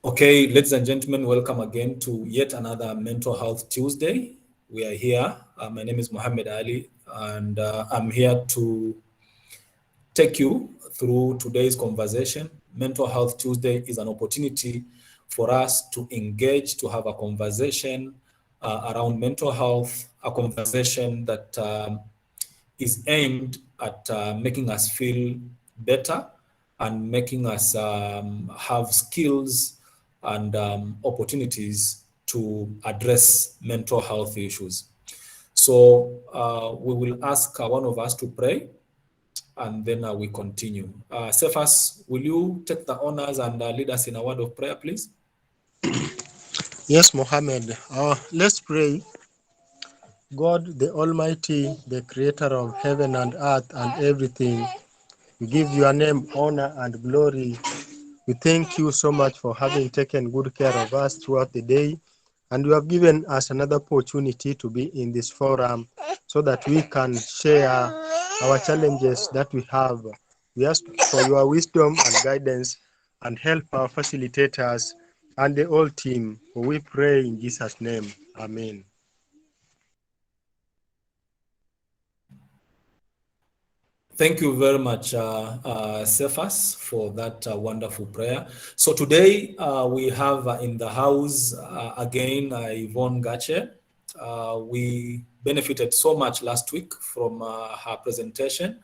Okay, ladies and gentlemen, welcome again to yet another Mental Health Tuesday. We are here. My name is Mohamed Ali, and I'm here to take you through today's conversation. Mental Health Tuesday is an opportunity for us to engage, to have a conversation around mental health, a conversation that is aimed at making us feel better and making us have skills and opportunities to address mental health issues. So we will ask one of us to pray, and then we continue. Cephas, will you take the honors and lead us in a word of prayer, please? Yes, Mohammed. Let's pray. God, the Almighty, the creator of heaven and earth and everything, we give your name honor and glory. We thank you so much for having taken good care of us throughout the day. And you have given us another opportunity to be in this forum so that we can share our challenges that we have. We ask for your wisdom and guidance and help our facilitators and the whole team. For we pray in Jesus' name. Amen. Thank you very much, Cephas, for that wonderful prayer. So today we have in the house again Yvonne Gache. We benefited so much last week from her presentation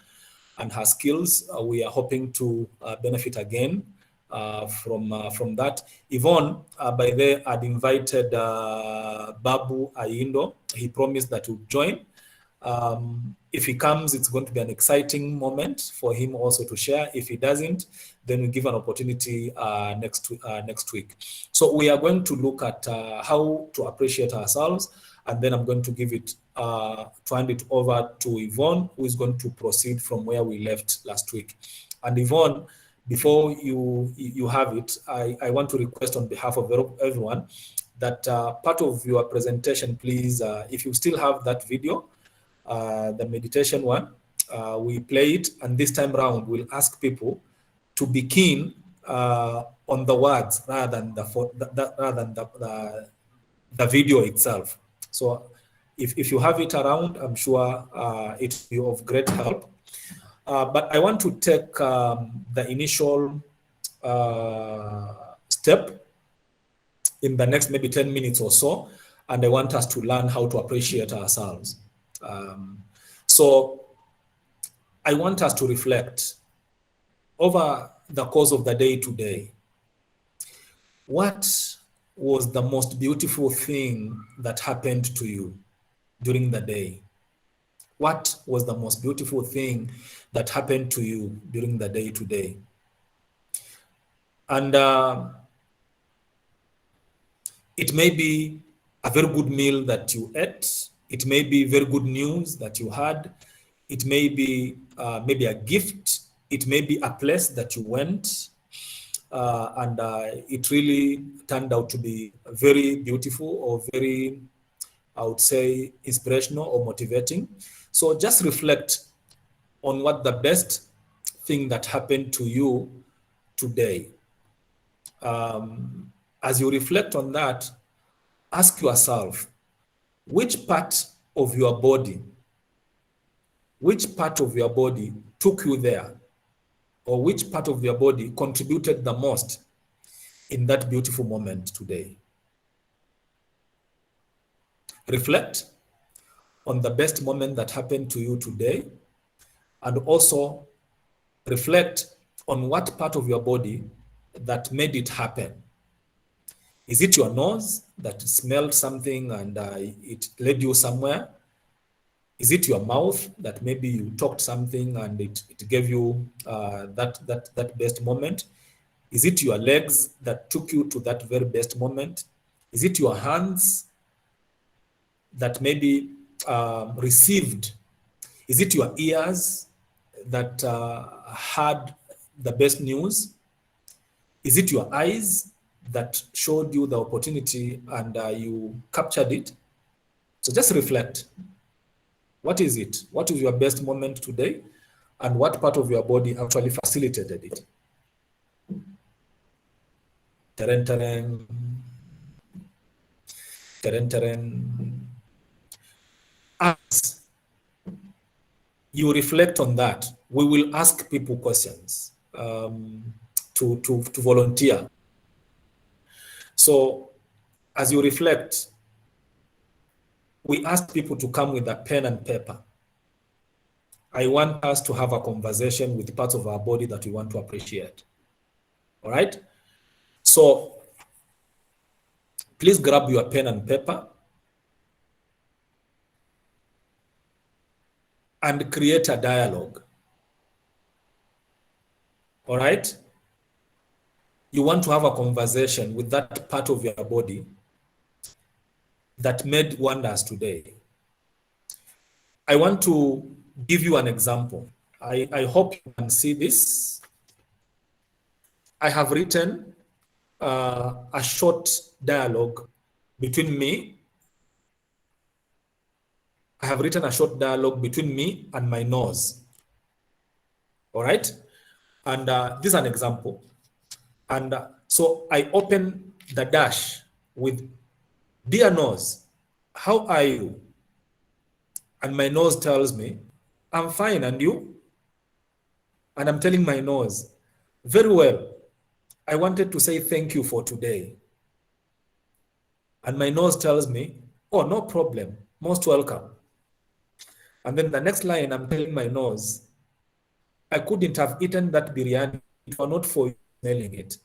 and her skills. We are hoping to benefit again from that. Yvonne, by the way, had invited Babu Ayindo. He promised that he would join. If he comes, it's going to be an exciting moment for him also to share. If he doesn't, then we give an opportunity next week. So we are going to look at how to appreciate ourselves, and then I'm going to hand it over to Yvonne, who is going to proceed from where we left last week. And Yvonne, before you have it, I want to request on behalf of everyone that part of your presentation, please, if you still have that video, the meditation one, we play it, and this time around we'll ask people to be keen on the words rather than the video itself. So if you have it around, I'm sure it will be of great help. But I want to take the initial step in the next maybe 10 minutes or so, and I want us to learn how to appreciate ourselves. So I want us to reflect over the course of the day today. What was the most beautiful thing that happened to you during the day? What was the most beautiful thing that happened to you during the day today? And it may be a very good meal that you ate. It may be very good news that you had. It may be maybe a gift. It may be a place that you went, and it really turned out to be very beautiful or very, I would say, inspirational or motivating. So just reflect on what the best thing that happened to you today. As you reflect on that, ask yourself, which part of your body took you there? Or which part of your body contributed the most in that beautiful moment today? Reflect on the best moment that happened to you today, and also reflect on what part of your body that made it happen. Is it your nose that smelled something and it led you somewhere? Is it your mouth that maybe you talked something and it gave you that best moment? Is it your legs that took you to that very best moment? Is it your hands that maybe received? Is it your ears that had the best news? Is it your eyes that showed you the opportunity and you captured it? So just reflect. What is it? What is your best moment today? And what part of your body actually facilitated it? Teren, teren. Teren, teren. As you reflect on that, we will ask people questions to volunteer. So as you reflect, we ask people to come with a pen and paper. I want us to have a conversation with the parts of our body that we want to appreciate. All right? So please grab your pen and paper and create a dialogue. All right? You want to have a conversation with that part of your body that made wonders today. I want to give you an example. I hope you can see this. I have written a short dialogue between me. I have written a short dialogue between me and my nose. All right? And this is an example. And so I open the dash with, "Dear nose, how are you?" And my nose tells me, "I'm fine, and you?" And I'm telling my nose, "Very well. I wanted to say thank you for today." And my nose tells me, "Oh, no problem. Most welcome." And then the next line, I'm telling my nose, "I couldn't have eaten that biryani if it were not for you smelling it."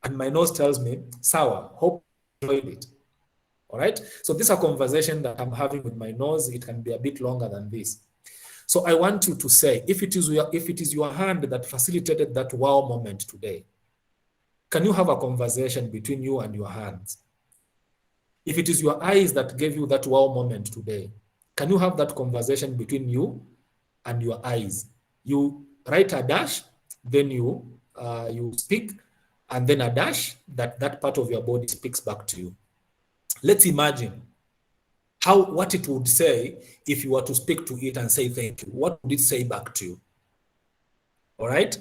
And my nose tells me, "Sawa, hope you enjoyed it." All right? So this is a conversation that I'm having with my nose. It can be a bit longer than this. So I want you to say, if it is your hand that facilitated that wow moment today, can you have a conversation between you and your hands? If it is your eyes that gave you that wow moment today, can you have that conversation between you and your eyes? You write a dash, then you speak, and then a dash that part of your body speaks back to you. Let's imagine what it would say if you were to speak to it and say thank you. What would it say back to you? All right?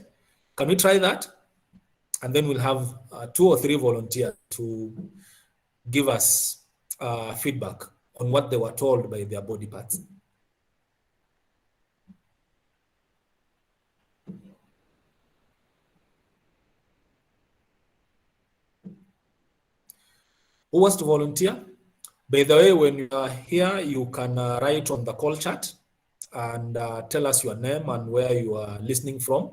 Can we try that? And then we'll have 2 or 3 volunteers to give us feedback on what they were told by their body parts. Who wants to volunteer? By the way, when you are here, you can write on the call chat and tell us your name and where you are listening from.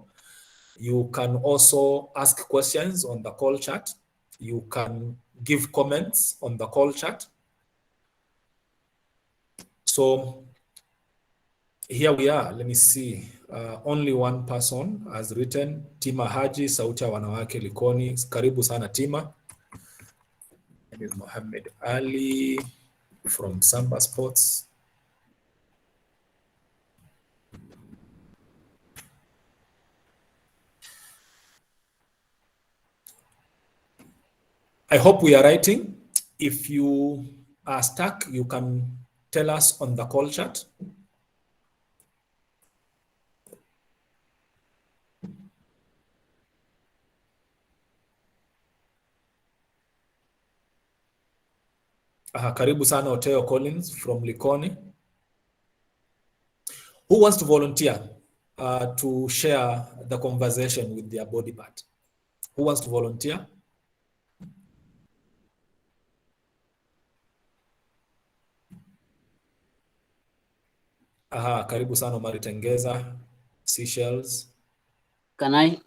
You can also ask questions on the call chat. You can give comments on the call chat. So here we are. Let me see. Only one person has written. Tima Haji, Sauti ya Wanawake Likoni. Karibu sana Tima. My name is Mohamed Ali from SambaSports. I hope we are writing. If you are stuck, you can tell us on the call chat. Karibu sana Oteo Collins from Likoni. Who wants to volunteer to share the conversation with their body part? Who wants to volunteer? Karibu sana Maritengeza, Seychelles. Can I?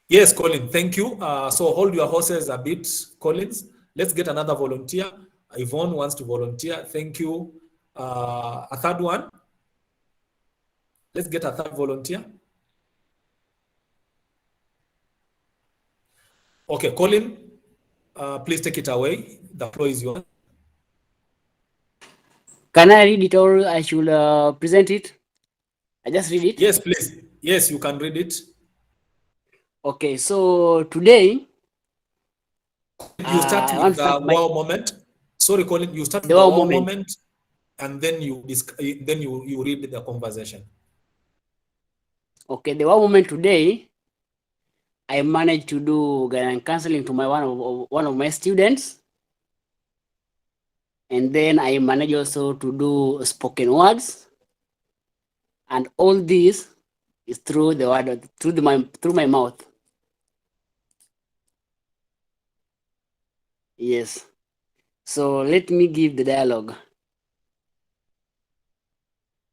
Yes, Colin, thank you. So hold your horses a bit, Collins. Let's get another volunteer. Yvonne wants to volunteer. Thank you. A third one. Let's get a third volunteer. Okay, Colin, please take it away. The floor is yours. Can I read it or I should present it? I just read it? Yes, please. Yes, you can read it. Okay, so today... You start with the wow moment. Sorry, Colin, you start with the wow moment and then you read the conversation. Okay, the wow moment today I managed to do guidance counseling to one of my students. And then I manage also to do spoken words. And all this is through the word, through my mouth. Yes. So let me give the dialogue.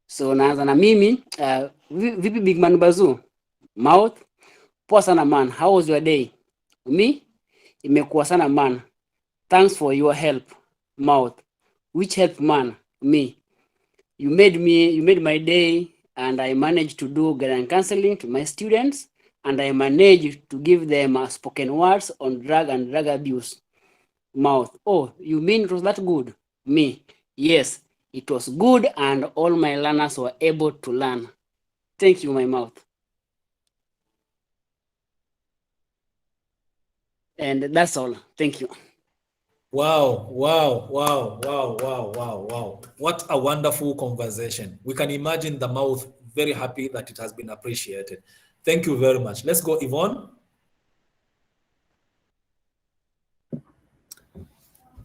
So naanza na mimi, vipi Big Man Bazoo? Mouth, poa sana man. How was your day? Me, imekuwa sana man. Thanks for your help. Mouth, which help man? Me, you made my day, and I managed to do guidance counseling to my students, and I managed to give them spoken words on drug and drug abuse. Mouth, oh, you mean it was that good? Me, yes, it was good, and all my learners were able to learn. Thank you, my mouth. And that's all. Thank you. Wow, wow, wow, wow, wow, wow, wow. What a wonderful conversation. We can imagine the mouth very happy that it has been appreciated. Thank you very much. Let's go, Yvonne.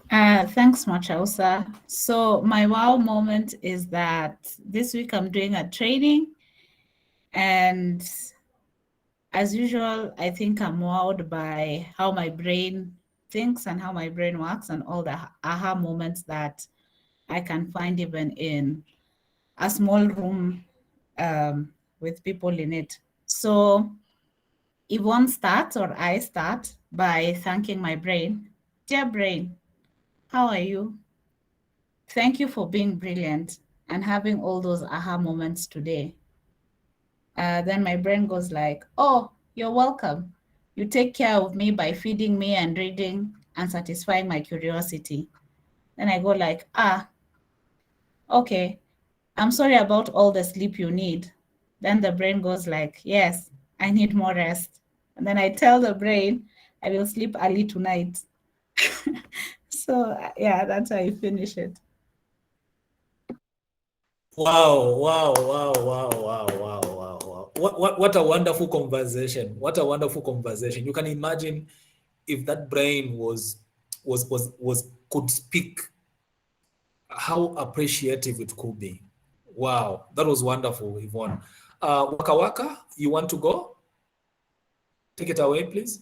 Thanks, Mwachausa. So my wow moment is that this week I'm doing a training, and as usual, I think I'm wowed by how my brain thinks and how my brain works, and all the aha moments that I can find even in a small room with people in it. So Yvonne starts, or I start, by thanking my brain. Dear brain, how are you? Thank you for being brilliant and having all those aha moments today. Then my brain goes like, oh, you're welcome. You take care of me by feeding me and reading and satisfying my curiosity. Then I go like, okay, I'm sorry about all the sleep you need. Then the brain goes like, yes, I need more rest. And then I tell the brain, I will sleep early tonight. So yeah, that's how you finish it. Wow, wow, wow, wow, wow, wow, wow, wow. What a wonderful conversation. What a wonderful conversation. You can imagine if that brain could speak, how appreciative it could be. Wow, that was wonderful, Yvonne. Waka Waka, you want to go? Take it away, please.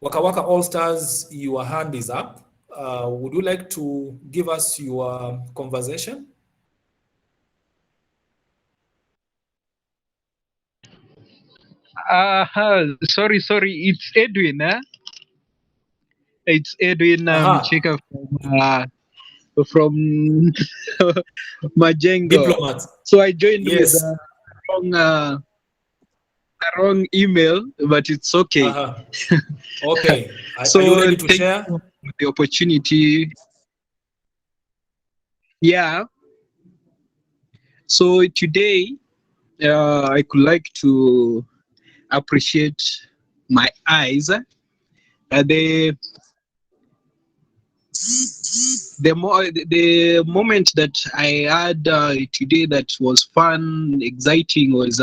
Waka Waka All Stars, your hand is up. Would you like to give us your conversation? Sorry. It's Edwin, eh? It's Edwin Mcheka from Majengo. Diplomat. So I joined Yes. with the wrong email, but it's okay. Okay. So are you ready to thank share? you for the opportunity? Yeah. So today, I could like to appreciate my eyes. The moment that I had today that was fun, exciting, was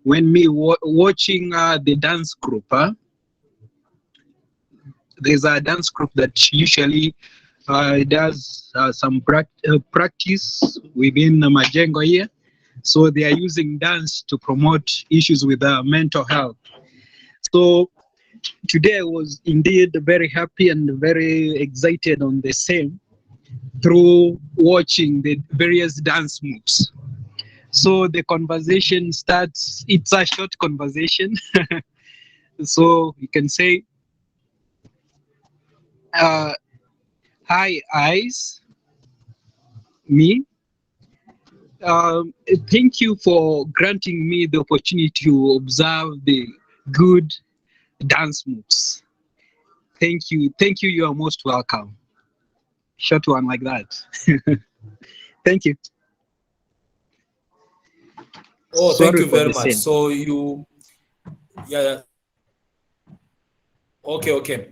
when me watching the dance group. There's a dance group that usually does some practice within Majengo here. So they are using dance to promote issues with mental health. So today I was indeed very happy and very excited on the same through watching the various dance moves. So the conversation starts, it's a short conversation. So you can say, hi eyes, me. Thank you for granting me the opportunity to observe the good dance moves. Thank you. You are most welcome. Short one like that. Thank you. Oh, Sorry thank you for very the much. same. So yeah. Okay.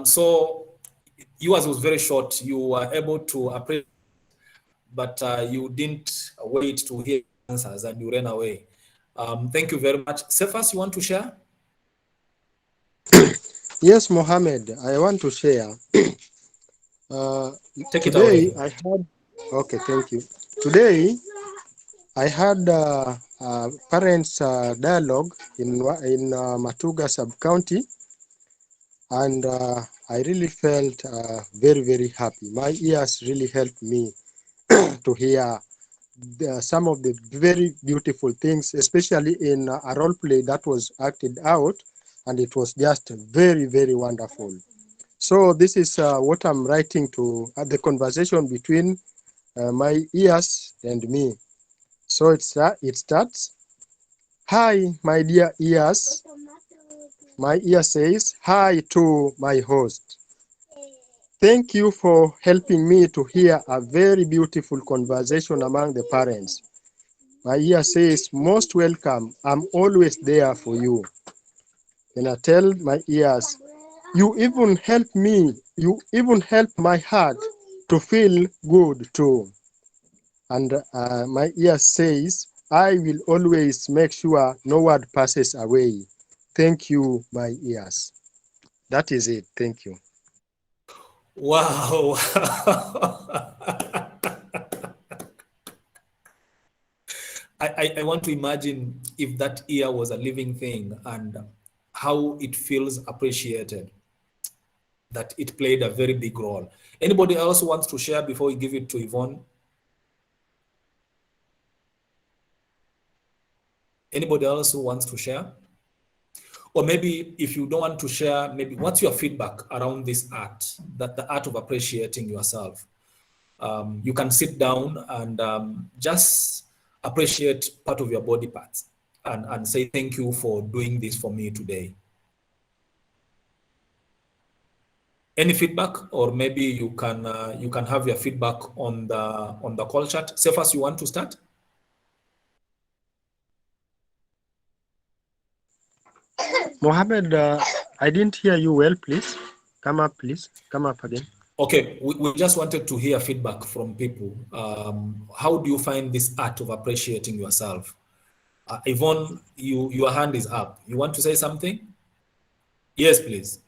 So yours was very short. You were able to appreciate but you didn't wait to hear answers and you ran away. Thank you very much. Cephas, you want to share? Yes, Mohammed, I want to share. Take it Today away. I had, okay, thank you. Today I had parents dialogue in Matuga sub-county, and I really felt very, very happy. My ears really helped me to hear some of the very beautiful things, especially in a role play that was acted out, and it was just very, very wonderful. So this is what I'm writing to the conversation between my ears and me. So it starts, "Hi, my dear ears." My ear says, "Hi to my host. Thank you for helping me to hear a very beautiful conversation among the parents." My ear says, "Most welcome. I'm always there for you." Then I tell my ears, "You even help me. You even help my heart to feel good too." And my ear says, "I will always make sure no word passes away. Thank you, my ears." That is it. Thank you. Wow. I want to imagine if that ear was a living thing and how it feels appreciated, that it played a very big role. Anybody else who wants to share before we give it to Yvonne? Anybody else who wants to share? Or maybe if you don't want to share, maybe what's your feedback around this art, that the art of appreciating yourself? You can sit down and just appreciate part of your body parts and say, thank you for doing this for me today. Any feedback, or maybe you can have your feedback on the call chat. Cephas, you want to start? Mohammed, I didn't hear you well. Please come up. Please come up again. Okay, we just wanted to hear feedback from people. How do you find this art of appreciating yourself? Yvonne, your hand is up. You want to say something? Yes, please.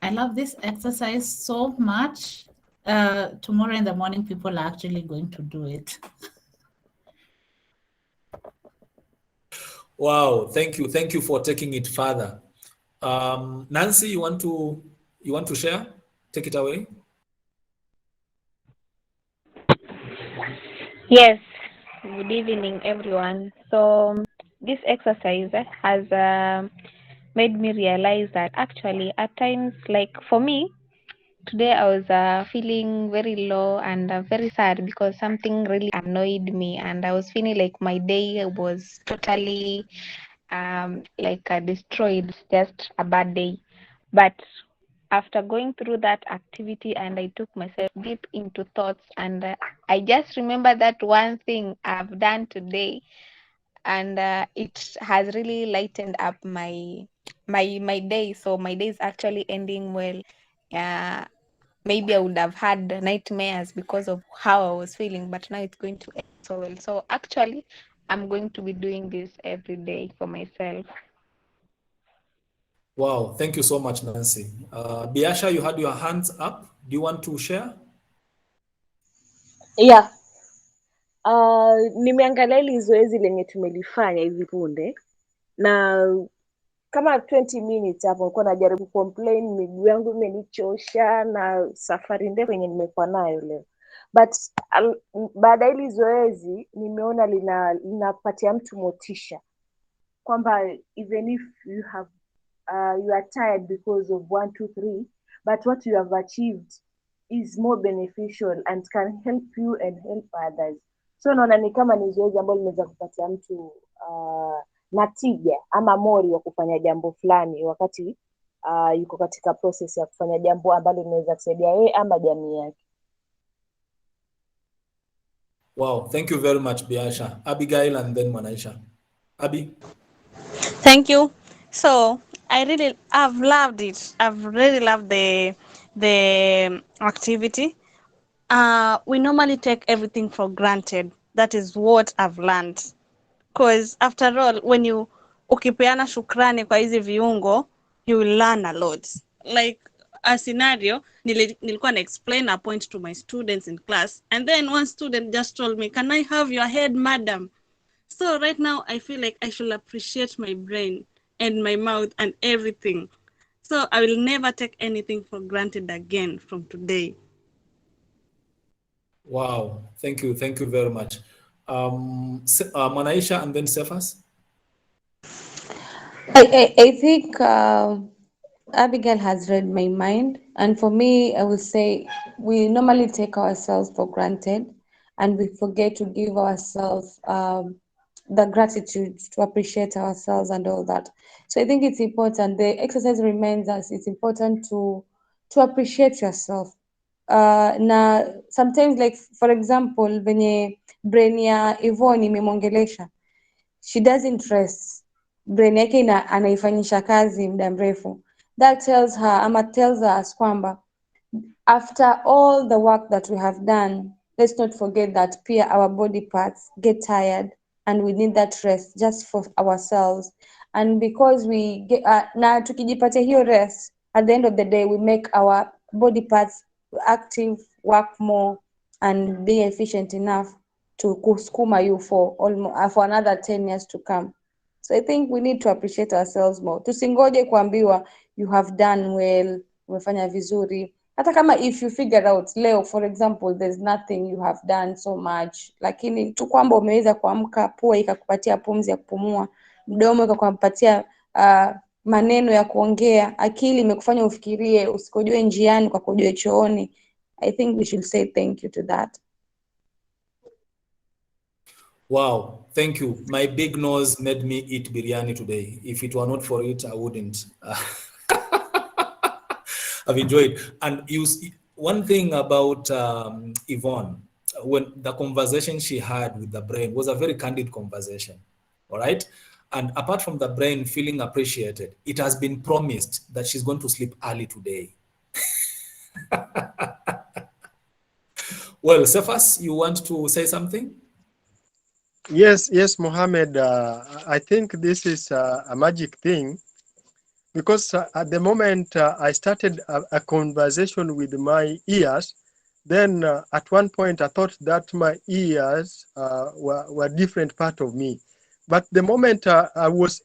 I love this exercise so much. Tomorrow in the morning, people are actually going to do it. Wow, thank you. Thank you for taking it further. Nancy, you want to share? Take it away. Yes, good evening, everyone. So, this exercise has made me realize that actually, at times, like for me, today I was feeling very low and very sad because something really annoyed me, and I was feeling like my day was totally destroyed, just a bad day. But after going through that activity and I took myself deep into thoughts, and I just remember that one thing I've done today, and it has really lightened up my day. So my day is actually ending well. Maybe I would have had nightmares because of how I was feeling, but now it's going to end so well. So actually, I'm going to be doing this every day for myself. Wow, thank you so much, Nancy. Biasha, you had your hands up. Do you want to share? Yeah. Nimeangalia hili zoezi lenye tumelifanya hivi punde, na kama 20 minutes hapo nilikuwa najaribu complain, miguu yangu imenichosha na safari ndefu yenye nimekuwa nayo leo, but baada hili zoezi nimeona linapatia mtu motisha kwamba even if you have you are tired because of 1 2 3, but what you have achieved is more beneficial and can help you and help others. So naona ni kama ni zoezi ambalo linaweza kupatia mtu na tija ama mori wa kufanya jambo fulani wakati yuko katika process ya kufanya jambo ambalo linaweza kusaidia yeye ama jamii yake. Wow, thank you very much, Biasha. Abigail and then Mwanaisha. Abi? Thank you. So I've really loved it. I've really loved the the activity. We normally take everything for granted. That is what I've learned. Because after all, when you ukipeana shukrani kwa hizi viungo, you will learn a lot. Like a scenario, nilikuwa na explain a point to my students in class, and then one student just told me, "Can I have your head, madam?" So right now, I feel like I should appreciate my brain and my mouth and everything. So I will never take anything for granted again from today. Wow, thank you very much. Manaisha and then Cephas. I think Abigail has read my mind, and for me, I would say we normally take ourselves for granted, and we forget to give ourselves the gratitude to appreciate ourselves and all that. So I think it's important. The exercise reminds us it's important to appreciate yourself. Na sometimes, like for example, venye brain ya Yvonne imemwongelesha, she doesn't rest, brain yake anaifanyisha kazi muda mrefu. That tells her ama tells us kwamba after all the work that we have done, let's not forget that pia our body parts get tired and we need that rest just for ourselves. And because we get na tukijipatia hiyo rest, at the end of the day we make our body parts active, work more and be efficient enough to kusukuma you for almost for another 10 years to come. So I think we need to appreciate ourselves more. Tusingoje kuambiwa you have done well, umefanya vizuri. Hata kama if you figure out leo for example there's nothing you have done so much, lakini tu kwamba umeweza kuamka, pua ikakupatia pumzi ya kupumua, mdomo ikakupatia maneno ya kuongea, akili imekufanya ufikirie, usikojue njiani kwa kujue chooni. I think we should say thank you to that. Wow, thank you. My big nose made me eat biryani today. If it were not for it, I wouldn't. I've enjoyed. And one thing about Yvonne, when the conversation she had with the brain was a very candid conversation, all right? And apart from the brain feeling appreciated, it has been promised that she's going to sleep early today. Well, Cephas, you want to say something? Yes, Mohammed. I think this is a magic thing, because at the moment I started a conversation with my ears, then at one point I thought that my ears were different part of me. But the moment I was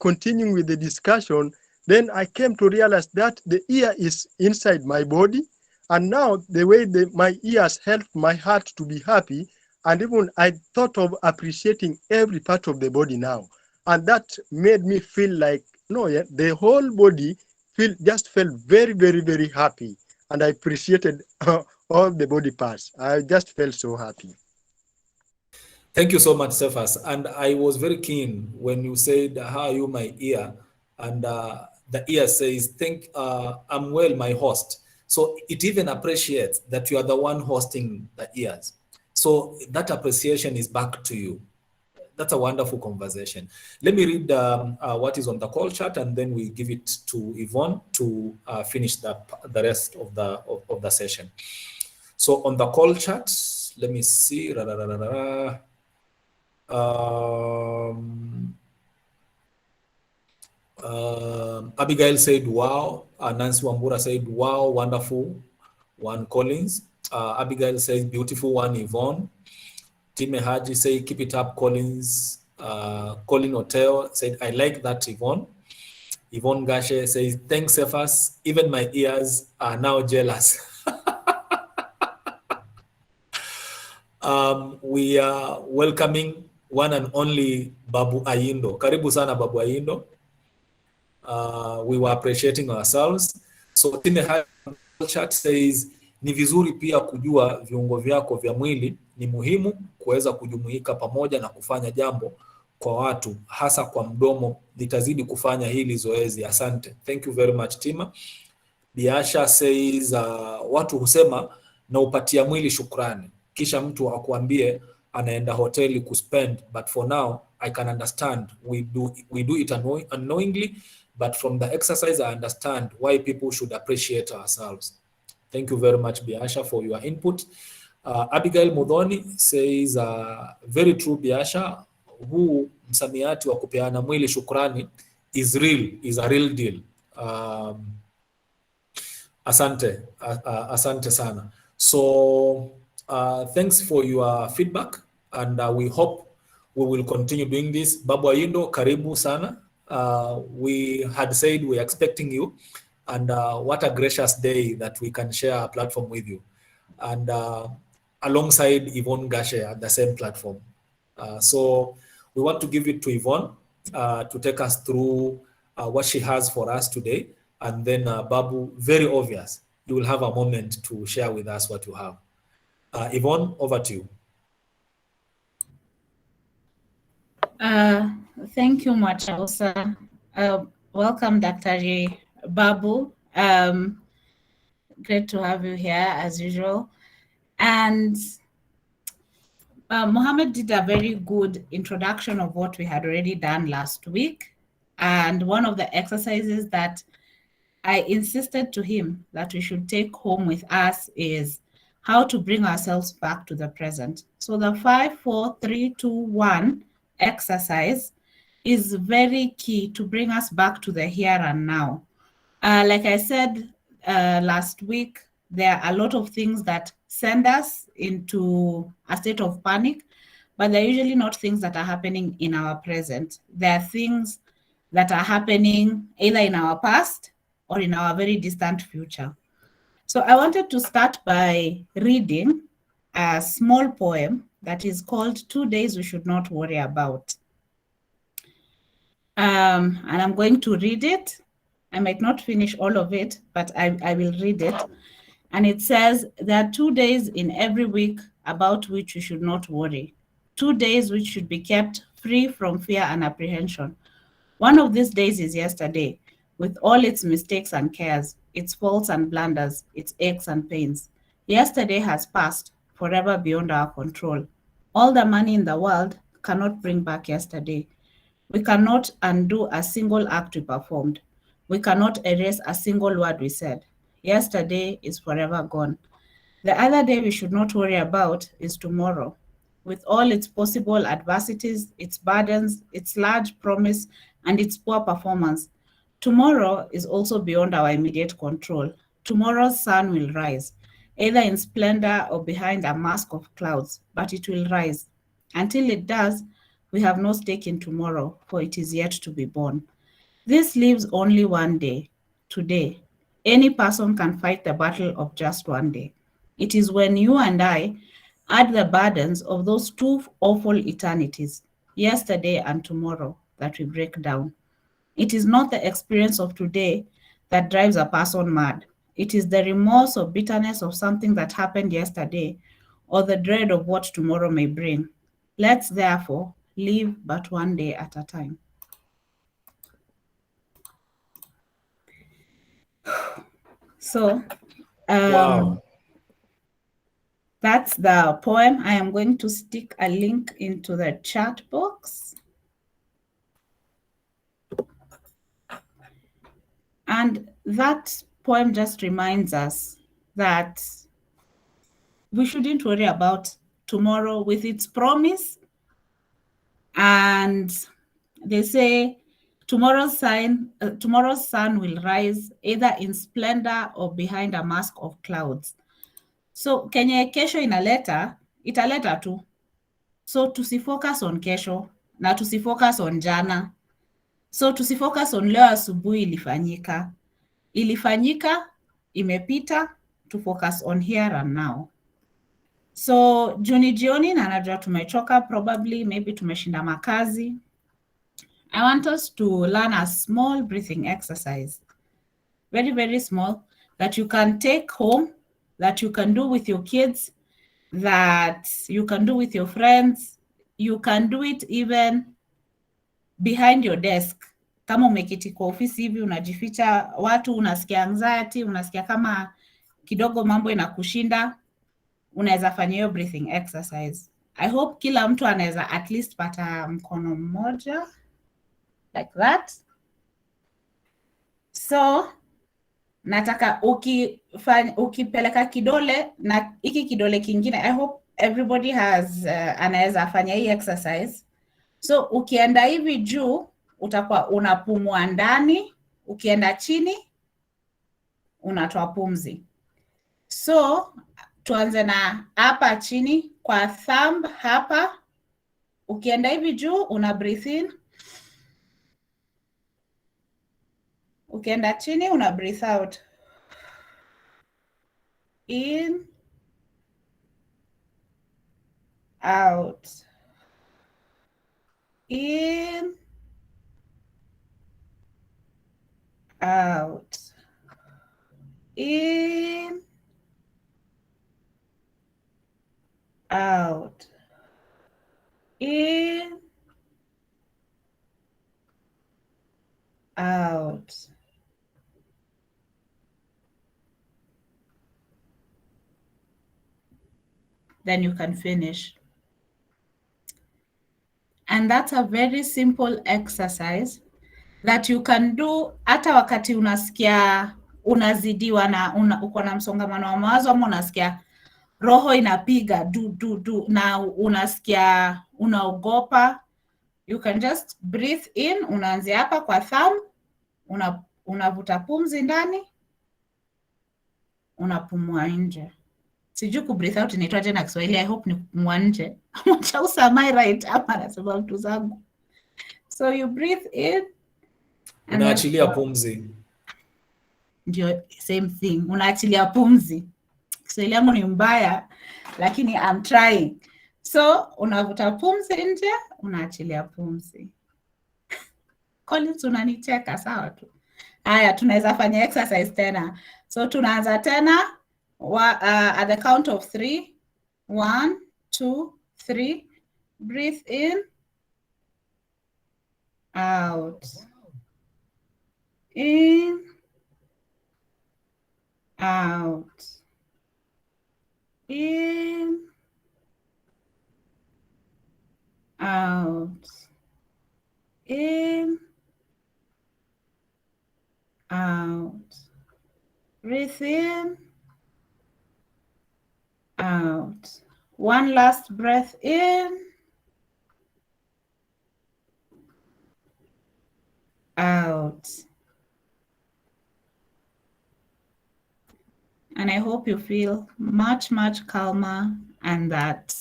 continuing with the discussion, then I came to realize that the ear is inside my body, and now the way my ears help my heart to be happy, and even I thought of appreciating every part of the body now, and that made me feel like the whole body felt very, very, very happy, and I appreciated all the body parts. I just felt so happy. Thank you so much, Cephas. And I was very keen when you said, "How are you, my ear?" And the ear says, "I'm well, my host." So it even appreciates that you are the one hosting the ears. So that appreciation is back to you. That's a wonderful conversation. Let me read what is on the call chat, and then we give it to Yvonne to finish the rest of the session. So on the call chat, let me see. Abigail said, "Wow." Nancy Wambura said, "Wow, wonderful one." Collins. Abigail says, "Beautiful one." Yvonne. Time Haji say, "Keep it up." Collins. Colin Oteo said, "I like that, Yvonne." Yvonne Gache says, "Thanks, Cephas. Even my ears are now jealous." We are welcoming one and only Babu Ayindo. Karibu sana, Babu Ayindo. We were appreciating ourselves. So Time Haji chat says, "Ni vizuri pia kujua viungo vyako vya mwili. Ni muhimu kuweza kujumuika pamoja na kufanya jambo kwa watu, hasa kwa mdomo. Nitazidi kufanya hili zoezi. Asante." Thank you very much, Tima. Biasha says, watu husema na upatia mwili shukrani, kisha mtu akuambie anaenda hoteli kuspend, but for now I can understand we do it unknowingly, but from the exercise I understand why people should appreciate ourselves. Thank you very much, Biasha, for your input. Abigail Mudhoni says, very true, Biasha, huu msamiati wa kupeana mwili shukrani is a real deal. Asante sana. So thanks for your feedback, and we hope we will continue doing this. Babu Ayindo, karibu sana. We had said we're expecting you, and what a gracious day that we can share a platform with you, and alongside Yvonne Gache at the same platform. So we want to give it to Yvonne to take us through what she has for us today, and then Babu, very obvious, you will have a moment to share with us what you have. Yvonne, over to you. Thank you, Mwachausa. Welcome, Dr. Babu. Great to have you here, as usual. And Mohamed did a very good introduction of what we had already done last week. And one of the exercises that I insisted to him that we should take home with us is how to bring ourselves back to the present. So the 5, 4, 3, 2, 1 exercise is very key to bring us back to the here and now. Like I said last week, there are a lot of things that send us into a state of panic, but they're usually not things that are happening in our present. They're things that are happening either in our past or in our very distant future. So I wanted to start by reading a small poem that is called 2 Days We Should Not Worry About. And I'm going to read it. I might not finish all of it, but I will read it. And it says, there are 2 days in every week about which you should not worry. 2 days which should be kept free from fear and apprehension. One of these days is yesterday, with all its mistakes and cares, its faults and blunders, its aches and pains. Yesterday has passed, forever beyond our control. All the money in the world cannot bring back yesterday. We cannot undo a single act we performed. We cannot erase a single word we said. Yesterday is forever gone. The other day we should not worry about is tomorrow, with all its possible adversities, its burdens, its large promise, and its poor performance. Tomorrow is also beyond our immediate control. Tomorrow's sun will rise, either in splendor or behind a mask of clouds, but it will rise. Until it does, we have no stake in tomorrow, for it is yet to be born. This leaves only one day, today. Any person can fight the battle of just one day. It is when you and I add the burdens of those two awful eternities, yesterday and tomorrow, that we break down. It is not the experience of today that drives a person mad. It is the remorse or bitterness of something that happened yesterday, or the dread of what tomorrow may bring. Let's therefore live but one day at a time. So, Wow. that's the poem. I am going to stick a link into the chat box. And that poem just reminds us that we shouldn't worry about tomorrow with its promise. And they say, tomorrow's sun will rise either in splendor or behind a mask of clouds. So kenye kesho italeta tu. So tusifocus on kesho na tusifocus on jana. So tusifocus on leo asubuhi ilifanyika, imepita, to focus on here and now. So jioni na najua tumechoka, probably maybe tumeshinda makazi. I want us to learn a small breathing exercise, very, very small, that you can take home, that you can do with your kids, that you can do with your friends. You can do it even behind your desk. Kama umeketi kwa ofisi hivi unajificha, watu unasikia anxiety, unasikia kama kidogo mambo inakushinda, unaweza fanya hiyo breathing exercise. I hope kila mtu anaweza at least pata mkono mmoja, like that. So nataka ukipeleka kidole na hiki kidole kingine, I hope everybody has anaweza fanya hii exercise. So ukienda hivi juu utakuwa unapumua ndani, ukienda chini unatoa pumzi. So tuanze na hapa chini kwa thumb hapa, ukienda hivi juu una breathe in, ukienda chini una breathe out. In, out, in, out, in, out, in, out. Then you can finish. And that's a very simple exercise that you can do hata wakati unasikia unazidiwa na uko na msongamano wa mawazo, ama unasikia roho inapiga du na unasikia unaogopa. You can just breathe in, unaanzia hapa kwa thumb, unavuta pumzi ndani, unapumua nje. Sijui ku breathe out inaitwaje na Kiswahili, I hope ni kupumua nje. Mwachausa, am I right? Ama nasema vitu zangu. So you breathe in, unaachilia pumzi. Ndio, same thing, unaachilia pumzi. Kiswahili yangu ni mbaya, lakini I'm trying. So unavuta pumzi nje, unaachilia pumzi. Collins, unanicheka, sawa tu. Haya, tunaweza fanya exercise tena. So tunaanza tena at the count of 3. 1, 2, 3. Breathe in, out, in, out, in, out, in, out. Breathe in, out. One last breath in, out. And I hope you feel much, much calmer and that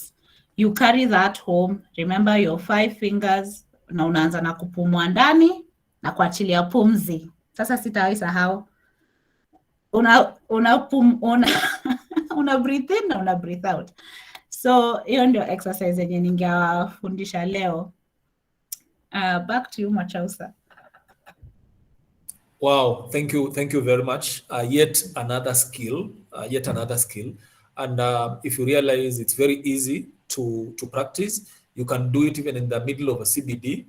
you carry that home. Remember your 5 fingers, na unaanza na kupumua ndani na kuachilia pumzi. Sasa sitawahi sahau. Una breathe in na una breathe out. So hiyo ndio exercise yenye ningewafundisha leo. Back to you, Mwachausa. Wow, thank you very much. Yet another skill. And if you realize it's very easy to practice, you can do it even in the middle of a CBD.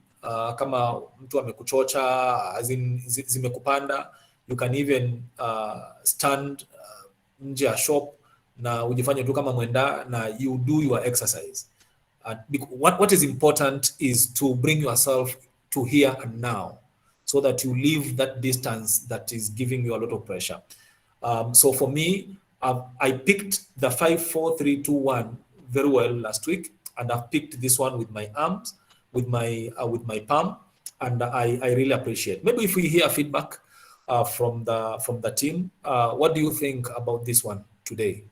Kama mtu amekuchocha, as in zimekupanda, you can even stand nje ya shop na ujifanye tu kama mwenda na you do your exercise. What is important is to bring yourself to here and now, so that you leave that distance that is giving you a lot of pressure. So for me, I picked the 5, 4, 3, 2, 1 very well last week, and I've picked this one with my arms, with my palm, and I really appreciate. Maybe if we hear feedback from the team, what do you think about this one today?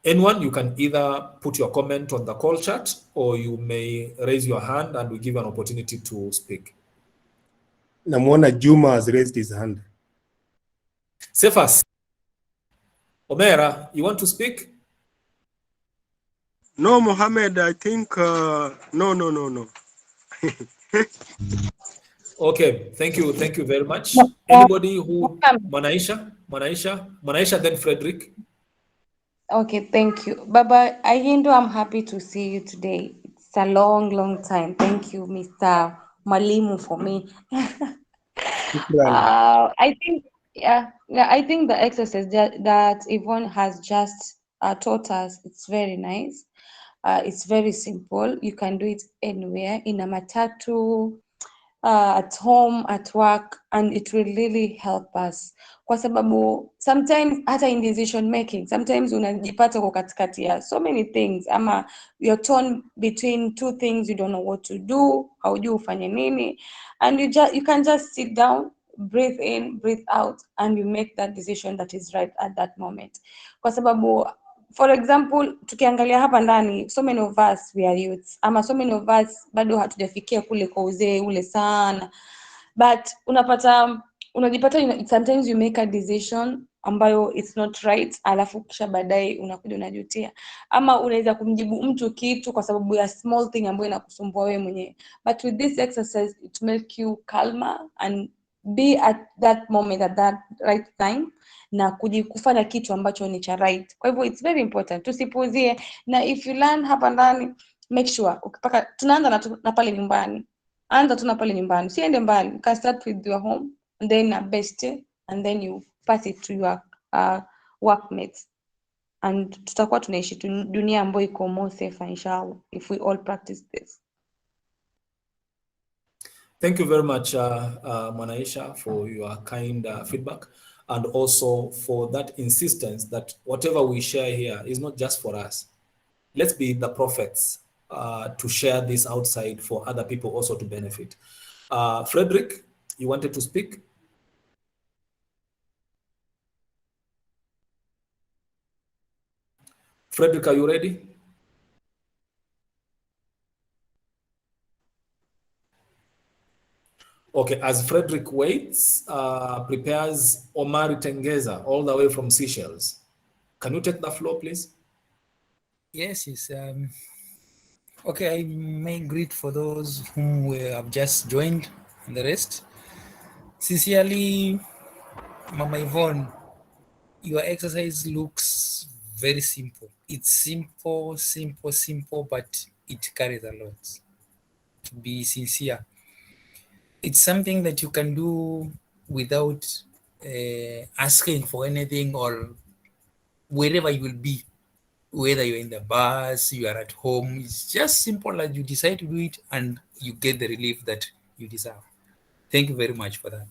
Anyone, you can either put your comment on the call chat, or you may raise your hand and we give you an opportunity to speak. Namwona Juma has raised his hand. Cephas. Omera, you want to speak? No, Mohammed, I think, no. Okay, thank you very much. Anybody who, Mwanaisha, then Frederick. Okay, thank you. Baba Ayindo, I'm happy to see you today. It's a long time. Thank you, Mr. Mwalimu, for me. I think the exercise that Yvonne has just taught us, it's very nice. It's very simple. You can do it anywhere, in a matatu, at home, at work, and it will really help us, kwa sababu sometimes hata in decision making, sometimes unajipata uko katikati ya so many things, ama you're torn between two things, you don't know what to do, haujui ufanye nini, and you can just sit down, breathe in, breathe out, and you make that decision that is right at that moment. Kwa sababu for example, tukiangalia hapa ndani, so many of us we are youths, ama so many of us bado hatujafikia kule kwa uzee ule sana, but unajipata sometimes you make a decision ambayo it's not right, alafu kisha baadaye unakuja unajutia, ama unaweza kumjibu mtu kitu kwa sababu ya small thing ambayo inakusumbua wewe mwenyewe. But with this exercise, it make you calmer and be at that moment, at that right time, na kufanya kitu ambacho ni cha right. Kwa hivyo it's very important, tusipuuzie, na if you learn hapa ndani, make sure ukipaka, tunaanza na pale nyumbani, anza tu na pale nyumbani, siende mbali, you can start with your home, and then a best, and then you pass it to your workmates, and tutakuwa tunaishi dunia ambayo iko more safe inshallah if we all practice this. Thank you very much, Mwanaisha, for your kind feedback, and also for that insistence that whatever we share here is not just for us. Let's be the prophets to share this outside for other people also to benefit. Frederick, you wanted to speak? Frederick, are you ready? Okay, as Frederick waits, prepares Omar Tengeza all the way from Seychelles. Can you take the floor, please? Yes. Okay, I may greet for those whom we have just joined and the rest. Sincerely, Mama Yvonne, your exercise looks very simple. It's simple, but it carries a lot. To be sincere, it's something that you can do without asking for anything, or wherever you will be, whether you're in the bus, you are at home. It's just simple as you decide to do it and you get the relief that you deserve. Thank you very much for that.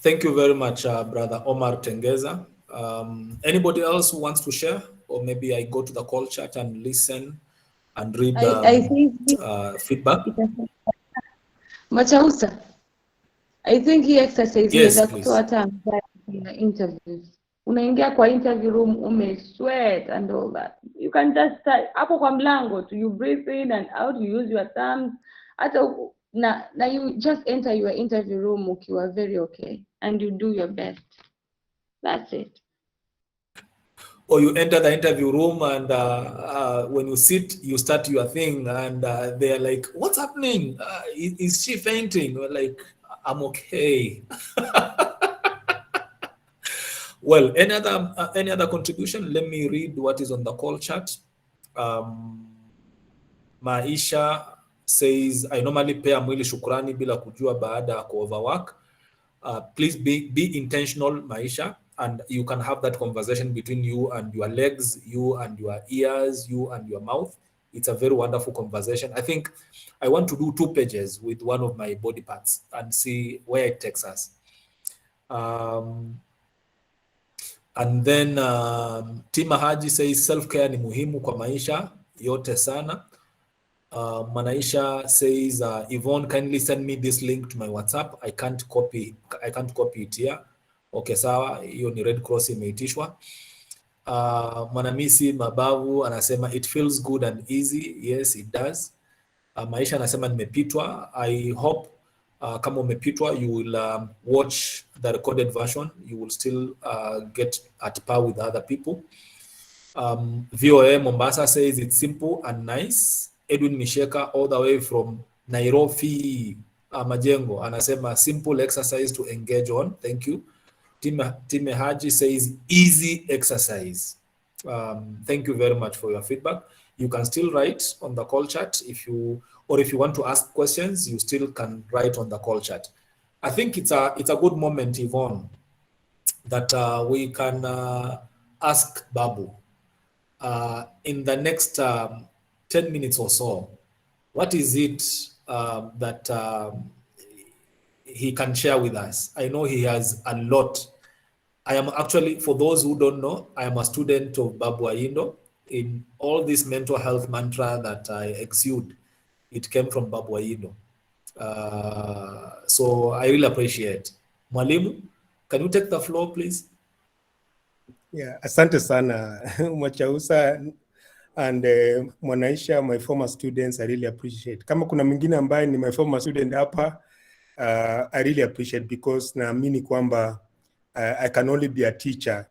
Thank you very much, Brother Omar Tengeza. Anybody else who wants to share? Or maybe I go to the call chat and listen and read I think feedback. Mwachausa, I think hii exercise Yes, inaweza please. kutoa hata na interviews. Unaingia kwa interview room, sweat and all that. You can just start hapo kwa mlango tu, you breathe in and out, you use your thumbs. Hata na you just enter your interview room ukiwa very okay, and you do your best. That's it. Or you enter the interview room and when you sit, you start your thing and they're like, what's happening? Is she fainting? We're like, I'm okay. Well, any other contribution? Let me read what is on the call chat. Maisha says, I normally pea mwili shukrani bila kujua baada ya overwork. Please be intentional, Maisha, and you can have that conversation between you and your legs, you and your ears, you and your mouth. It's a very wonderful conversation. I think I want to do 2 pages with one of my body parts and see where it takes us. And then Tima Haji says self-care ni muhimu kwa maisha yote sana. Manaisha says, Yvonne, kindly send me this link to my WhatsApp. I can't copy it here. Okay, sawa, hiyo ni Red Cross imeitishwa. Mwanamisi Mabavu anasema it feels good and easy. Yes, it does. Maisha anasema nimepitwa. I hope kama umepitwa, you will watch the recorded version. You will still get at par with other people. VOA Mombasa says it's simple and nice. Edwin Misheka all the way from Nairobi, Majengo, anasema simple exercise to engage on. Thank you. Time Haji says easy exercise. Thank you very much for your feedback. You can still write on the call chat if you want to ask questions, you still can write on the call chat. I think it's a good moment, Yvonne, that we can ask Babu in the next 10 minutes or so, what is it that he can share with us. I know he has a lot. I am actually, for those who don't know, I am a student of Babu Ayindo. In all this mental health mantra that I exude, it came from Babu Ayindo. So I really appreciate. Mwalimu, can you take the floor, please? Yeah, asante sana Mwachausa and Mwanaisha, my former students, I really appreciate. Kama kuna mwingine ambaye ni my former student hapa, I really appreciate because naamini kwamba I can only be a teacher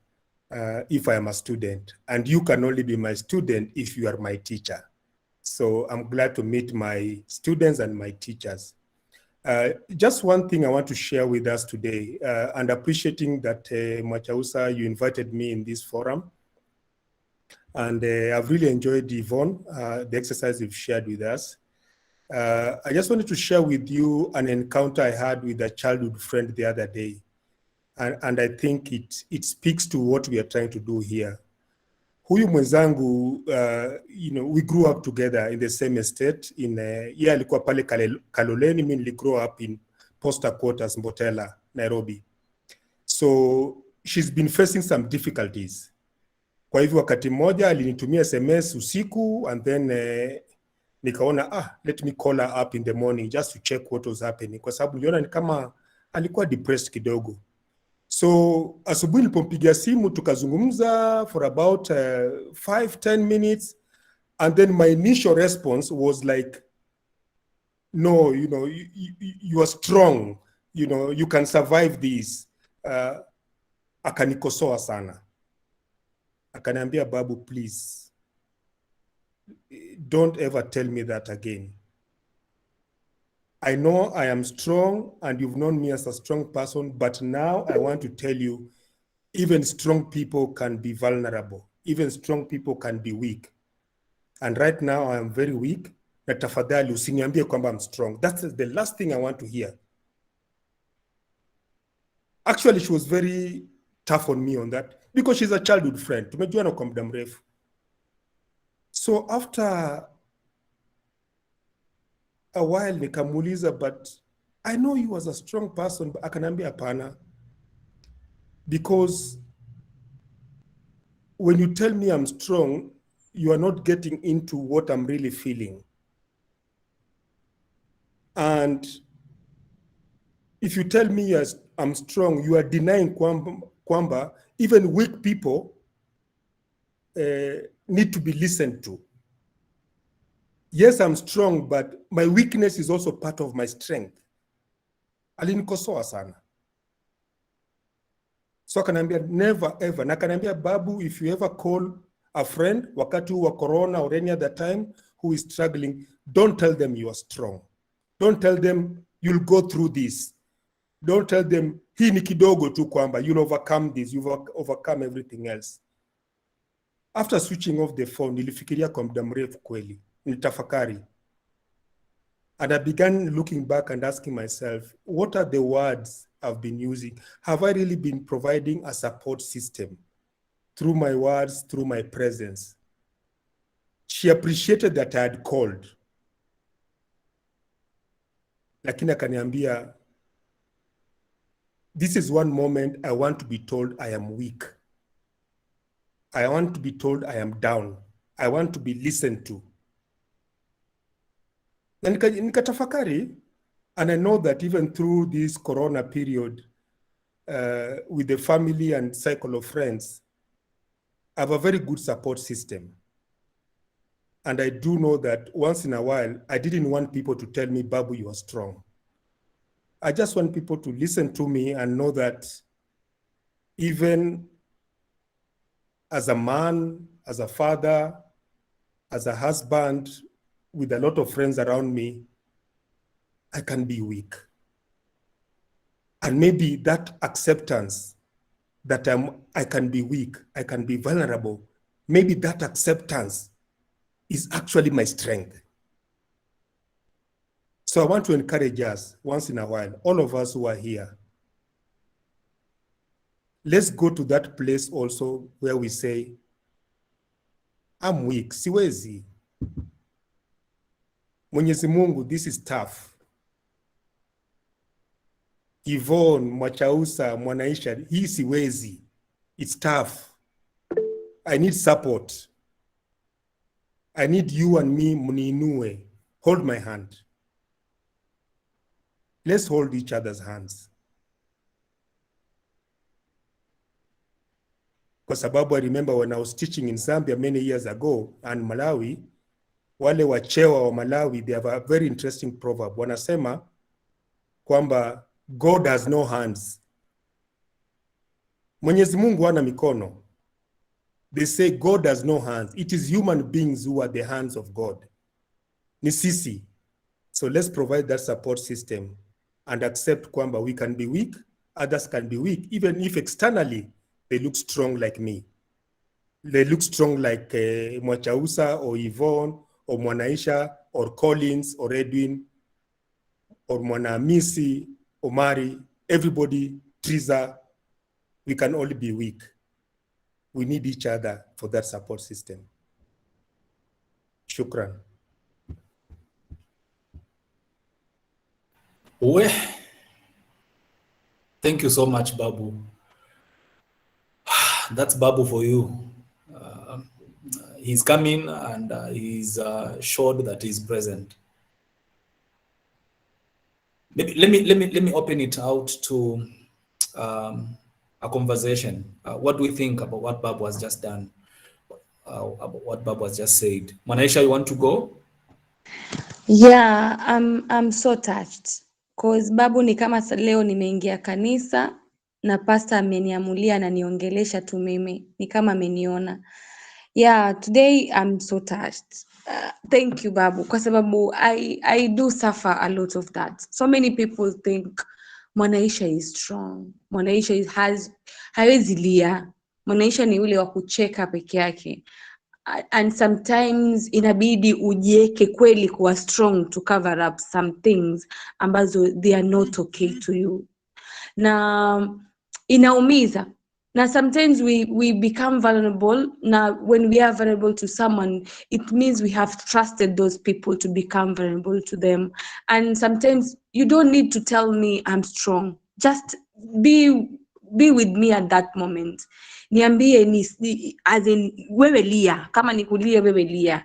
if I am a student, and you can only be my student if you are my teacher. So I'm glad to meet my students and my teachers. Just one thing I want to share with us today, and appreciating that Mwachausa, you invited me in this forum. And I've really enjoyed, Yvonne, the exercise you've shared with us. I just wanted to share with you an encounter I had with a childhood friend the other day. And I think it speaks to what we are trying to do here. Huyu mwenzangu, we grew up together in the same estate. Yeye alikuwa pale Kaloleni, mimi niligrow up in Posta Quarters, Mbotela, Nairobi. So she's been facing some difficulties. Kwa hivyo wakati mmoja alinitumia SMS usiku, and then nikaona let me call her up in the morning just to check what was happening, kwa sababu niliona ni kama alikuwa depressed kidogo. So asubuhi nilipompigia simu tukazungumza for about 5-10 minutes, and then my initial response was like, no, you are strong, you can survive this. Akanikosoa sana. Akaniambia, Babu, please, don't ever tell me that again. I know I am strong and you've known me as a strong person, but now I want to tell you, even strong people can be vulnerable. Even strong people can be weak. And right now I am very weak. Na tafadhali usiniambie kwamba I'm strong. That's the last thing I want to hear. Actually, she was very tough on me on that because she's a childhood friend. Tumejuana kwa muda mrefu. So after a while nikamuuliza, but I know you was a strong person, but akanambia hapana, because when you tell me I'm strong, you are not getting into what I'm really feeling. And if you tell me I'm strong, you are denying kwamba even weak people need to be listened to. Yes, I'm strong, but my weakness is also part of my strength. Alinikosoa sana. So akanambia, never ever. Na akanambia, Babu, if you ever call a friend wakati wa corona or any other time who is struggling, don't tell them you are strong. Don't tell them you'll go through this. Don't tell them hii ni kidogo tu kwamba you'll overcome this, you've overcome everything else. After switching off the phone, nilifikiria kwa muda mrefu kweli. Nilitafakari. And I began looking back and asking myself, what are the words I've been using? Have I really been providing a support system through my words, through my presence? She appreciated that I had called. Lakini akaniambia, this is one moment I want to be told I am weak. I want to be told I am down. I want to be listened to. Na nikatafakari, and I know that even through this corona period, with the family and cycle of friends, I have a very good support system. And I do know that once in a while, I didn't want people to tell me, Babu, you are strong. I just want people to listen to me and know that even as a man, as a father, as a husband, with a lot of friends around me, I can be weak. And maybe that acceptance that I can be weak, I can be vulnerable, maybe that acceptance is actually my strength. So I want to encourage us once in a while, all of us who are here, let's go to that place also where we say, I'm weak, siwezi. Mwenyezi Mungu, this is tough. Yvonne, Mwachausa, Mwanaisha, hii siwezi. It's tough. I need support. I need you and me, mniinue. Hold my hand. Let's hold each other's hands. Kwa sababu I remember when I was teaching in Zambia many years ago and Malawi, wale wachewa wa Malawi, they have a very interesting proverb. Wanasema kwamba God has no hands. Mwenyezi Mungu hana mikono. They say God has no hands. It is human beings who are the hands of God. Ni sisi. So let's provide that support system and accept kwamba we can be weak, others can be weak, even if externally they look strong like me. They look strong like Mwachausa or Yvonne or Mwanaisha or Collins or Edwin or Mwanamisi, Omari, everybody, Triza. We can all be weak. We need each other for that support system. Shukran. Well, thank you so much, Babu. That's Babu for you. He's coming and he's showed that he's present. Maybe, let me open it out to a conversation. What do we think about what Babu has just done? About what Babu has just said. Mwanaisha, you want to go? Yeah, I'm so touched because Babu ni kama leo nimeingia kanisa na pastor ameniamulia na niongelesha tu mimi, ni kama ameniona. Yeah, today I'm so touched. Thank you, Babu, kwa sababu I do suffer a lot of that. So many people think Mwanaisha is strong. Mwanaisha hawezi lia. Mwanaisha ni ule wa kucheka peke yake. And sometimes inabidi ujieke kweli kuwa strong to cover up some things ambazo they are not okay to you. Na inaumiza. Now, sometimes we become vulnerable. Now, when we are vulnerable to someone, it means we have trusted those people to become vulnerable to them. And sometimes you don't need to tell me I'm strong. Just be with me at that moment. Niambie as in wewe lia, kama nikulia wewe lia.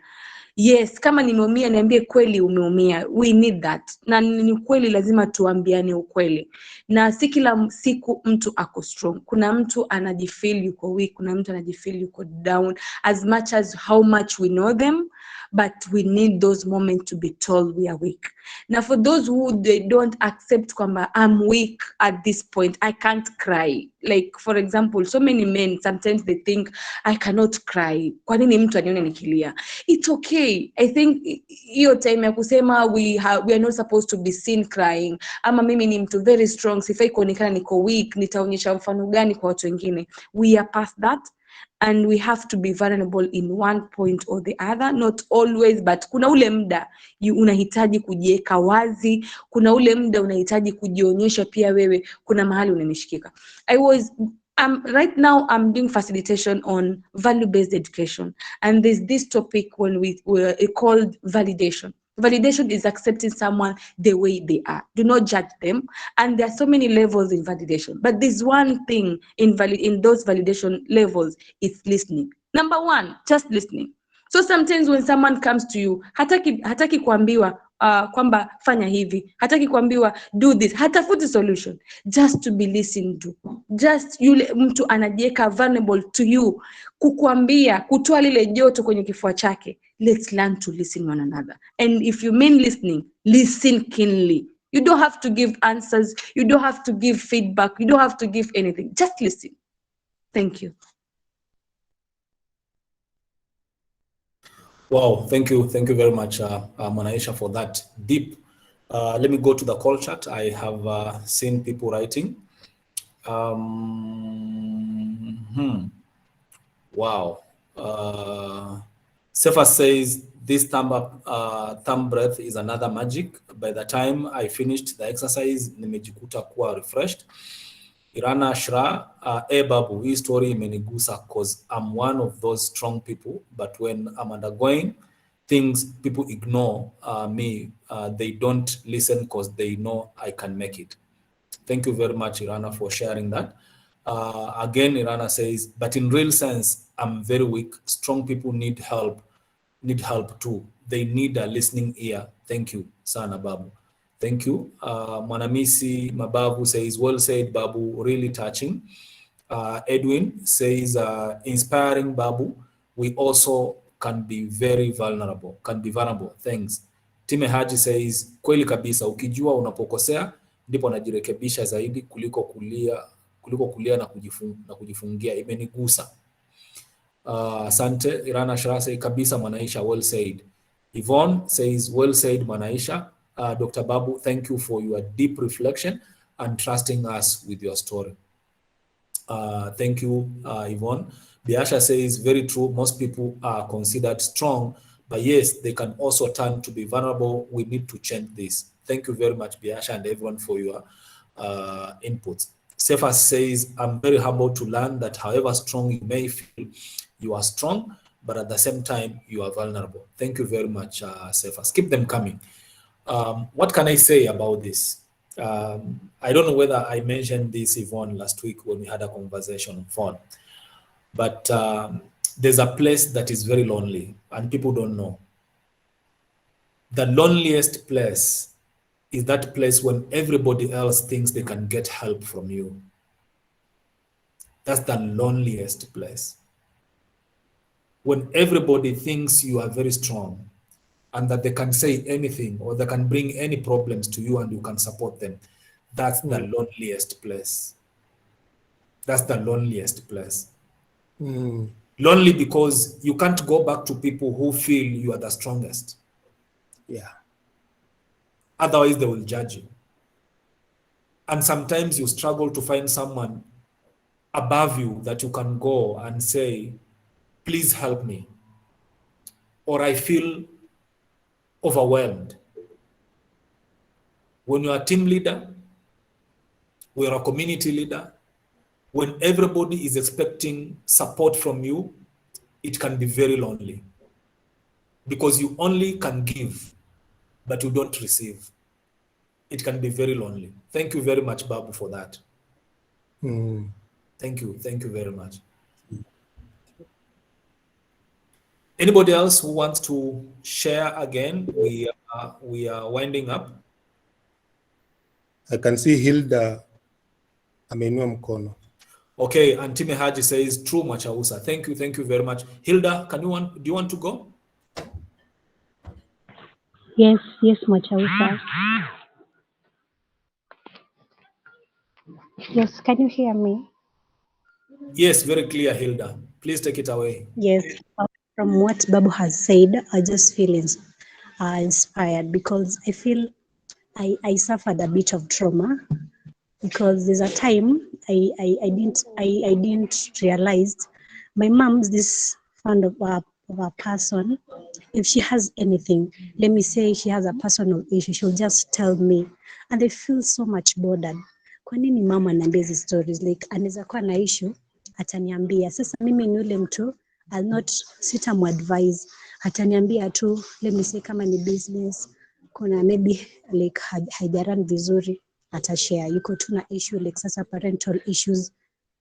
Yes, kama nimeumia niambie kweli umeumia. We need that. Na ni kweli lazima tuambiane ukweli. Na si kila siku mtu ako strong. Kuna mtu anajifeel yuko weak, kuna mtu anajifeel yuko down. As much as how much we know them, but we need those moments to be told we are weak. Now for those who they don't accept kwamba I'm weak at this point, I can't cry. Like for example, so many men sometimes they think I cannot cry. Kwa nini mtu anione nikilia? It's okay. I think hiyo time ya kusema we are not supposed to be seen crying. Ama mimi ni mtu very strong, sifai kuonekana niko weak, nitaonyesha mfano gani kwa watu wengine? We are past that. And we have to be vulnerable in one point or the other, not always, but kuna ule muda unahitaji kujieka wazi, kuna ule muda unahitaji kujionyesha pia wewe, kuna mahali unanishikika. Right now I'm doing facilitation on value-based education, and there's this topic when we called validation. Validation is accepting someone the way they are. Do not judge them. And there are so many levels in validation. But there's one thing in those validation levels is listening. Number one, just listening. So sometimes when someone comes to you, hataki kuambiwa kwamba fanya hivi, hataki kuambiwa do this, hatafuti solution, just to be listened to. Just yule mtu anajieka vulnerable to you, kukuambia, kutoa lile joto kwenye kifua chake. Let's learn to listen one another. And if you mean listening, listen keenly. You don't have to give answers, you don't have to give feedback, you don't have to give anything. Just listen. Thank you. Wow, thank you very much, Mwanaisha, for that deep. Let me go to the call chat. I have seen people writing. Wow. Sefa says this thumb breath is another magic. By the time I finished the exercise, nimejikuta kuwa refreshed. Irana Shra, Babu, hii story imenigusa because I'm one of those strong people, but when I'm undergoing things people ignore me, they don't listen because they know I can make it. Thank you very much, Irana, for sharing that. Again, Irana says, but in real sense, I'm very weak. Strong people need help too. They need a listening ear. Thank you, Sana Babu. Thank you. Manamisi Mababu says, well said, Babu, really touching. Edwin says, inspiring, Babu. We also can be very vulnerable, Thanks. Time Haji says, kweli kabisa, ukijua unapokosea, ndipo najirekebisha zaidi kuliko kulia na kujifungia. Imenigusa. Asante. Irana Sharase kabisa, Mwanaisha, well said. Yvonne says, well said, Mwanaisha. Dr. Babu, thank you for your deep reflection and trusting us with your story. Thank you, Yvonne. Biasha says, very true. Most people are considered strong, but yes, they can also turn to be vulnerable. We need to change this. Thank you very much, Biasha, and everyone for your inputs. Cephas says, I'm very humbled to learn that however strong you may feel, you are strong, but at the same time, you are vulnerable. Thank you very much, Cephas. Keep them coming. What can I say about this? I don't know whether I mentioned this, Yvonne, last week when we had a conversation on phone, but there's a place that is very lonely and people don't know. The loneliest place is that place when everybody else thinks they can get help from you. That's the loneliest place. When everybody thinks you are very strong and that they can say anything or they can bring any problems to you and you can support them, that's the loneliest place. That's the loneliest place. Lonely because you can't go back to people who feel you are the strongest. Yeah. Otherwise, they will judge you. And sometimes you struggle to find someone above you that you can go and say, please help me. Or I feel overwhelmed. When you're a team leader, when you're a community leader, when everybody is expecting support from you, it can be very lonely. Because you only can give, but you don't receive. It can be very lonely. Thank you very much, Babu, for that. Thank you very much. Anybody else who wants to share again? We are winding up. I can see Hilda ameinua mkono. Okay, and Time Haji says, true, Mwachausa. Thank you very much. Hilda, do you want to go? Yes, Mwachausa. Yes, can you hear me? Yes, very clear, Hilda. Please take it away. Yes, from what Babu has said, I just feel inspired because I feel I suffered a bit of trauma because there's a time I didn't realize my mom's this fond of a person. If she has anything, let me say she has a personal issue, she'll just tell me, and I feel so much bothered. Kwa nini mama ananiambia hizi stories? Like anaweza kuwa na issue ataniambia. Sasa mimi ni yule mtu, I'll not sitamadvise, ataniambia tu, let me say kama ni business kuna maybe like haijaran vizuri, atashare. Yuko tu na issue like sasa parental issues,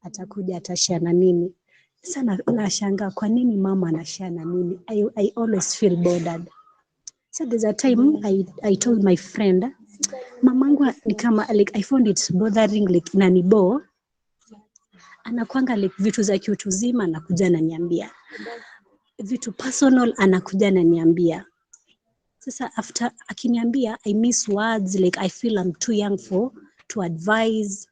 atakuja atashare na mimi. Sana nashangaa kwa nini mama anashare na mimi. I always feel bothered. So there's a time I told my friend, mamangu ni kama like I found it bothering, like nanibo anakuanga like vitu za kiutu zima anakuja ananiambia, vitu personal anakuja ananiambia. Sasa after akiniambia, I miss words, like I feel I'm too young to advise.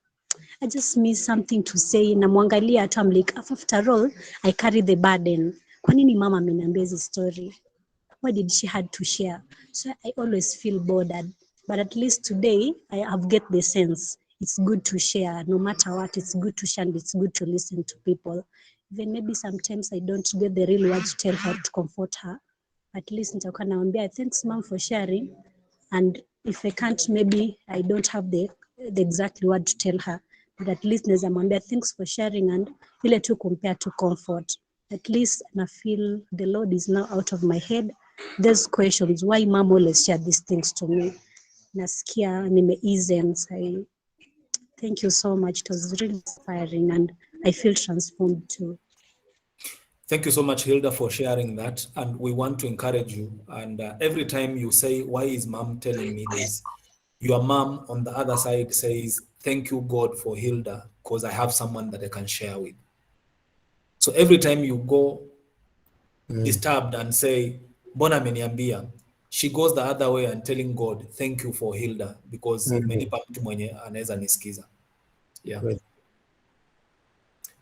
I just miss something to say. Namwangalia tu, I'm like, after all, I carry the burden. Kwa nini mama ameniambia hizi story? What did she had to share? So I always feel bothered. But at least today, I have get the sense. It's good to share. No matter what, it's good to share and it's good to listen to people. Even maybe sometimes I don't get the real words to tell her, to comfort her. At least nitakuwa naambia, thanks mom for sharing. And if I can't, maybe I don't have the exact word to tell her. But at least naweza mwambia, thanks for sharing, and ile tu compare to comfort. At least I feel the load is now out of my head there's questions why mom always shared these things to me. Nasikia nime-ease and say thank you so much. It was really inspiring and I feel transformed too. Thank you so much, Hilda, for sharing that. And we want to encourage you. And every time you say, why is mom telling me this? Your mom on the other side says, thank you, God, for Hilda, because I have someone that I can share with. So every time you go disturbed and say, Mbona ameniambia, she goes the other way and telling God, thank you for Hilda, because imenipa mtu mwenye anaweza nisikiza. Yeah. Great.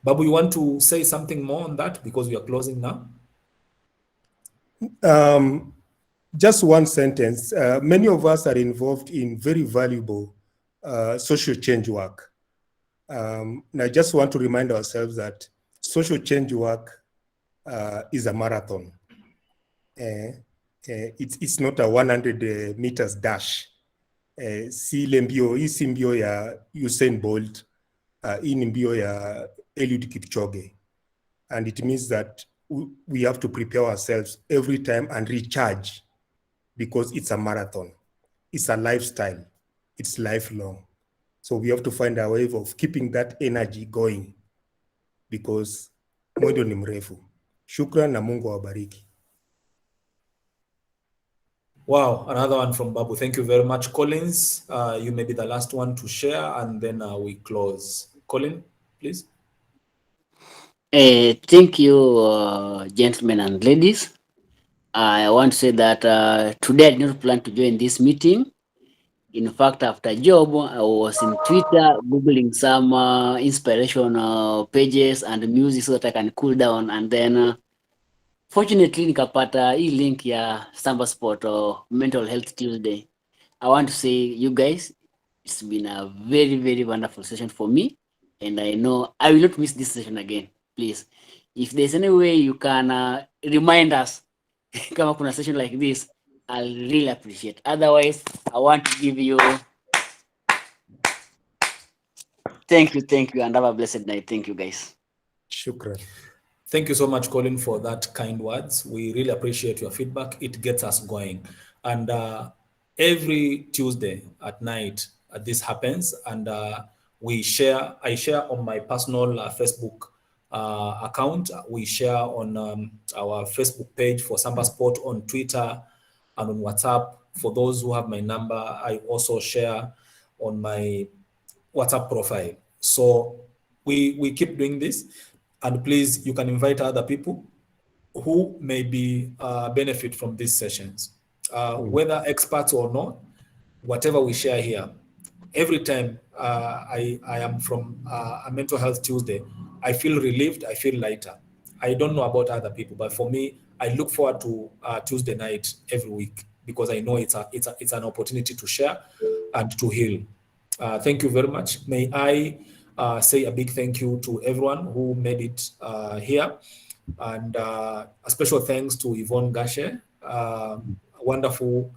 Babu, you want to say something more on that because we are closing now? Just one sentence. Many of us are involved in very valuable social change work. And I just want to remind ourselves that social change work is a marathon. It's not a 100 meters dash. Si mbio ya Usain Bolt, hii ni mbio ya Eliud Kipchoge. And it means that we have to prepare ourselves every time and recharge, because it's a marathon. It's a lifestyle. It's lifelong. So we have to find a way of keeping that energy going, because mwendo ni mrefu. Shukran na Mungu awabariki. Wow, another one from Babu. Thank you very much. Collins, you may be the last one to share, and then we close. Colin, please. Thank you, gentlemen and ladies. I want to say that today I did not plan to join this meeting. In fact, after job, I was in Twitter Googling some inspirational pages and music so that I can cool down. And then, fortunately, nikapata hii link ya SambaSport or Mental Health Tuesday. I want to say, you guys, it's been a very, very wonderful session for me. And I know I will not miss this session again. Please, if there's any way you can remind us, kama kuna session like this, I'll really appreciate. Otherwise, I want to give you thank you, and have a blessed night. Thank you, guys. Shukran. Thank you so much, Colin, for that kind words. We really appreciate your feedback. It gets us going. And every Tuesday at night, this happens, and I share on my personal Facebook account. We share on our Facebook page for SambaSport, on Twitter and on WhatsApp. For those who have my number, I also share on my WhatsApp profile. So we keep doing this, and please, you can invite other people who may be benefit from these sessions, whether experts or not. Whatever we share here, every time I am from a Mental Health Tuesday, I feel relieved, I feel lighter. I don't know about other people, but for me, I look forward to Tuesday night every week, because I know it's an opportunity to share and to heal. Thank you very much. May I say a big thank you to everyone who made it here, and a special thanks to Yvonne Gache, a wonderful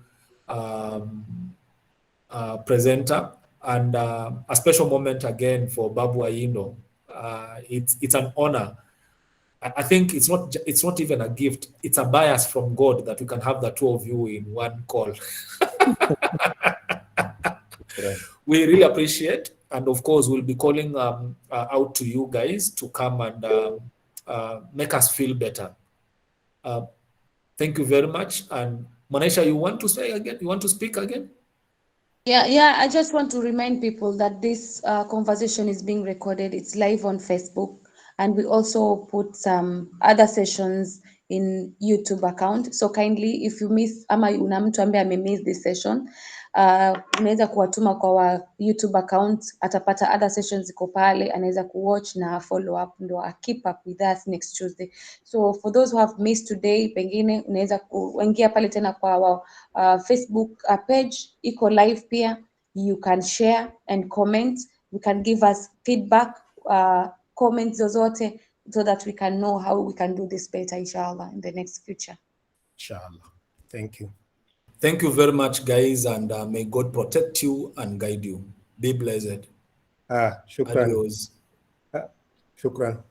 presenter, and a special moment again for Babu Ayindo. It's an honor. I think it's not even a gift. It's a bias from God that we can have the two of you in one call. We really appreciate, and of course, we'll be calling out to you guys to come and make us feel better. Thank you very much. And Manisha, you want to say again? You want to speak again? Yeah. I just want to remind people that this conversation is being recorded. It's live on Facebook, and we also put some other sessions in YouTube account. So kindly, if you miss ama una mtu ambaye amemiss this session, unaweza kuwatuma kwa wa YouTube account, atapata other sessions ziko pale, anaweza kuwatch na follow up, ndo keep up with us next Tuesday. So for those who have missed today, pengine unaweza kuingia pale tena kwa wa Facebook page, iko live pia. You can share and comment. You can give us feedback, comments zozote, so that we can know how we can do this better, inshallah, in the next future. Inshallah. Thank you. Thank you very much, guys, and may God protect you and guide you. Be blessed. Shukran. Adios. Shukran.